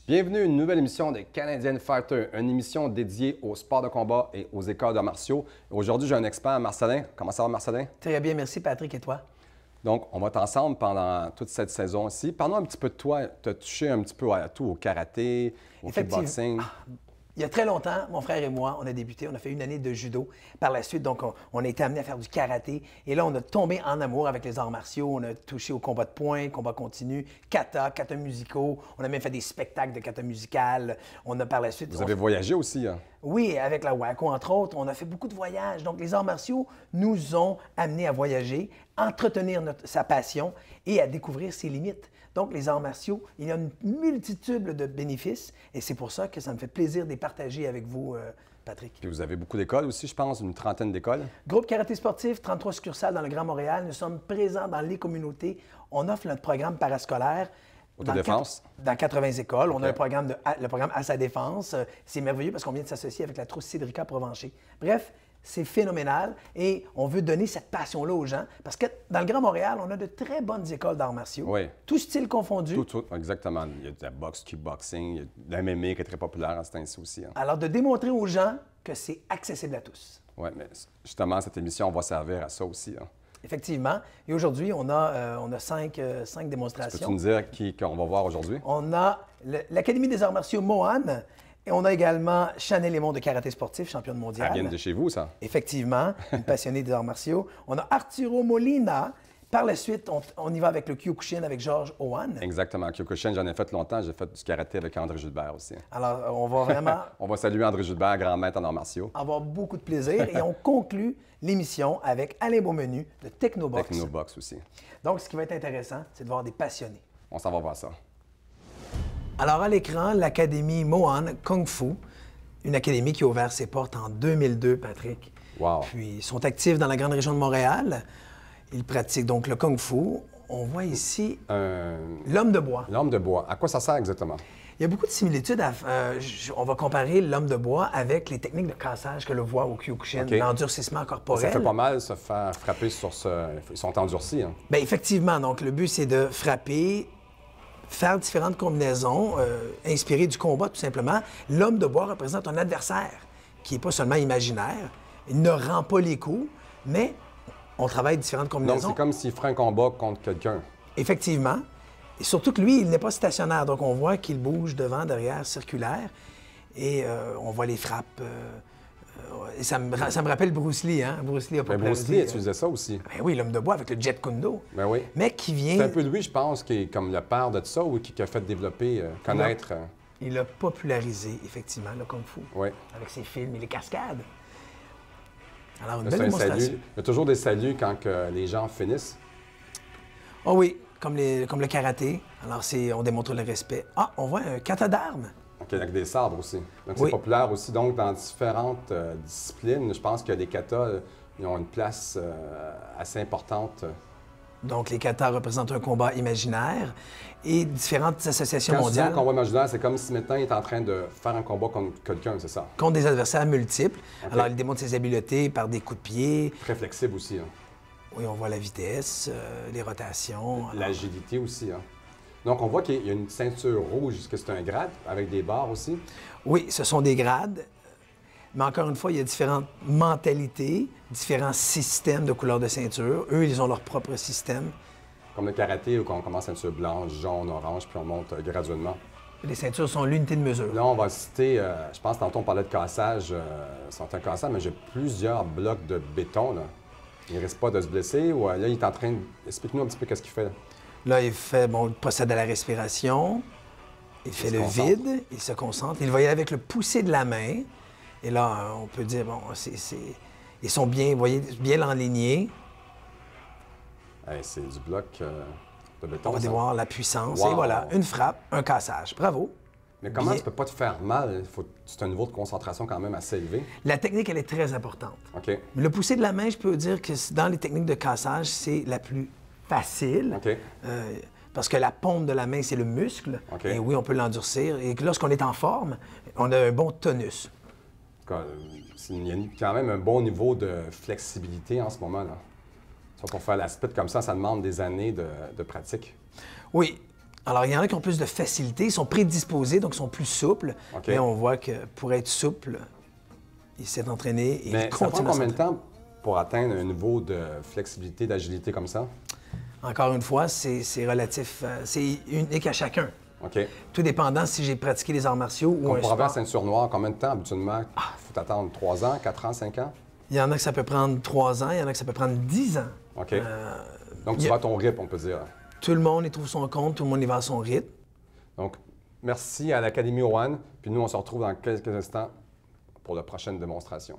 Bienvenue à une nouvelle émission de Canadian Fighter, une émission dédiée au sport de combat et aux écoles d'arts martiaux. Aujourd'hui, j'ai un expert, Marcelin. Comment ça va, Marcelin? Très bien, merci Patrick, et toi? Donc, on va être ensemble pendant toute cette saison-ci. Parlons un petit peu de toi. Tu as touché un petit peu à tout, au karaté, au kickboxing. Il y a très longtemps, mon frère et moi, on a débuté, on a fait une année de judo. Par la suite, donc, on a été amené à faire du karaté. Et là, on a tombé en amour avec les arts martiaux. On a touché au combat de poing, combat continu, kata musicaux. On a même fait des spectacles de kata musical. On a par la suite... Vous avez voyagé aussi, hein? Oui, avec la WACO, entre autres. On a fait beaucoup de voyages. Donc, les arts martiaux nous ont amenés à voyager, entretenir sa passion et à découvrir ses limites. Donc, les arts martiaux, il y a une multitude de bénéfices et c'est pour ça que ça me fait plaisir de les partager avec vous, Patrick. Puis vous avez beaucoup d'écoles aussi, je pense, une trentaine d'écoles. Groupe Karaté Sportif, 33 succursales dans le Grand Montréal. Nous sommes présents dans les communautés. On offre notre programme parascolaire. Autodéfense? Dans 80 écoles. Okay. On a le programme À sa défense. C'est merveilleux parce qu'on vient de s'associer avec la trousse Cédrica Provencher. Bref, c'est phénoménal et on veut donner cette passion-là aux gens parce que dans le Grand Montréal, on a de très bonnes écoles d'arts martiaux. Oui. Tout style confondu. Tout, exactement. Il y a de la boxe, kickboxing, il y a de la MMA qui est très populaire à ce temps-ci aussi. Hein. Alors, de démontrer aux gens que c'est accessible à tous. Oui, mais justement, cette émission va servir à ça aussi. Hein. Effectivement. Et aujourd'hui, on a cinq démonstrations. Peux-tu nous dire qu'on va voir aujourd'hui? On a l'Académie des arts martiaux Mohan. Et on a également Chanel Lemond de karaté sportif, championne mondiale. Elle vient de chez vous, ça? Effectivement, une passionnée des arts martiaux. On a Arturo Molina. Par la suite, on y va avec le Kyokushin avec Georges Ohan. Exactement. Kyokushin, j'en ai fait longtemps. J'ai fait du karaté avec André Gilbert aussi. Alors, on va vraiment... On va saluer André Gilbert, grand maître en arts martiaux. Avoir beaucoup de plaisir. Et on conclut l'émission avec Alain Beaumenu de Technobox. Technobox aussi. Donc, ce qui va être intéressant, c'est de voir des passionnés. On s'en va voir ça. Alors, à l'écran, l'Académie Mohan Kung Fu, une académie qui a ouvert ses portes en 2002, Patrick. Wow. Puis, ils sont actifs dans la grande région de Montréal. Ils pratiquent donc le Kung Fu. On voit ici l'homme de bois. L'homme de bois. À quoi ça sert exactement? Il y a beaucoup de similitudes. On va comparer l'homme de bois avec les techniques de cassage que l'on voit au Kyokushin, l'endurcissement corporel. Ça fait pas mal se faire frapper sur ce... Ils sont endurcis, hein? Bien, effectivement. Donc, le but, c'est de frapper, faire différentes combinaisons, inspirées du combat, tout simplement. L'homme de bois représente un adversaire qui n'est pas seulement imaginaire. Il ne rend pas les coups, mais on travaille différentes combinaisons. Donc, c'est comme s'il ferait un combat contre quelqu'un. Effectivement. Et surtout que lui, il n'est pas stationnaire. Donc, on voit qu'il bouge devant, derrière, circulaire. Et on voit les frappes. Et ça me rappelle Bruce Lee, hein? Bruce Lee a popularisé... Bruce Lee utilisait ça aussi. Ben oui, l'homme de bois avec le Jet Kundo. Ben oui. Mais qui vient... C'est un peu lui, je pense, qui est comme le père de ça ou qui a fait développer, connaître... Il a popularisé, effectivement, le Kung Fu. Oui. Avec ses films et les cascades. Alors, une C'est belle un démonstration. salut. Il y a toujours des saluts quand que les gens finissent. Oh oui, comme le karaté. Alors, on démontre le respect. Ah, on voit un kata d'armes. OK, avec des sabres aussi. Donc, Oui. c'est populaire aussi. Donc, dans différentes disciplines, je pense que les katas, ils ont une place assez importante. Donc, les katas représentent un combat imaginaire et différentes associations Quand mondiales. un combat imaginaire, c'est comme si maintenant il est en train de faire un combat contre quelqu'un, c'est ça? Contre des adversaires multiples. Okay. Alors, il démontre ses habiletés par des coups de pied. Très flexible aussi. Hein. Oui, on voit la vitesse, les rotations. L'agilité aussi. Hein. Donc, on voit qu'il y a une ceinture rouge. Est-ce que c'est un grade avec des barres aussi? Oui, ce sont des grades. Mais encore une fois, il y a différentes mentalités, différents systèmes de couleurs de ceinture. Eux, ils ont leur propre système. Comme le karaté, où on commence ceinture blanche, jaune, orange, puis on monte graduellement. Les ceintures sont l'unité de mesure. Là, on va citer, je pense, tantôt on parlait de cassage, c'est un cassage, mais j'ai plusieurs blocs de béton. Là. Il ne risque pas de se blesser ou là, il est en train de... Explique-nous un petit peu qu'est-ce qu'il fait. Là, il procède à la respiration, il fait le vide, il se concentre. Il va y aller avec le poussé de la main. Et là, on peut dire, bon, ils sont bien, vous voyez, bien enlignés. Hey, c'est du bloc de béton. On va voir la puissance. Wow. Et voilà, une frappe, un cassage. Bravo. Mais comment Bien. ça ne peut pas te faire mal? C'est un niveau de concentration quand même assez élevé. La technique, elle est très importante. OK. Le poussé de la main, je peux dire que dans les techniques de cassage, c'est la plus facile. OK. Parce que la paume de la main, c'est le muscle. OK. Et oui, on peut l'endurcir. Et lorsqu'on est en forme, on a un bon tonus. Il y a quand même un bon niveau de flexibilité en ce moment-là. Pour faire la split comme ça demande des années de pratique. Oui. Alors, il y en a qui ont plus de facilité, ils sont prédisposés, donc ils sont plus souples. OK. Mais on voit que pour être souple, il s'est entraîné et Mais il ça prend continue à combien de s'entraîner. temps pour atteindre un niveau de flexibilité, d'agilité comme ça? Encore une fois, c'est relatif, c'est unique à chacun. OK. Tout dépendant si j'ai pratiqué les arts martiaux ou Comme un pour avoir la sport. ceinture noire, combien de temps habituellement? Il faut attendre 3 ans, 4 ans, 5 ans? Il y en a que ça peut prendre 3 ans, il y en a que ça peut prendre 10 ans. OK. Donc, il tu y a- vas à ton rythme, on peut dire. Tout le monde y trouve son compte, tout le monde y va à son rythme. Donc, merci à l'Académie One. Puis nous, on se retrouve dans quelques instants pour la prochaine démonstration.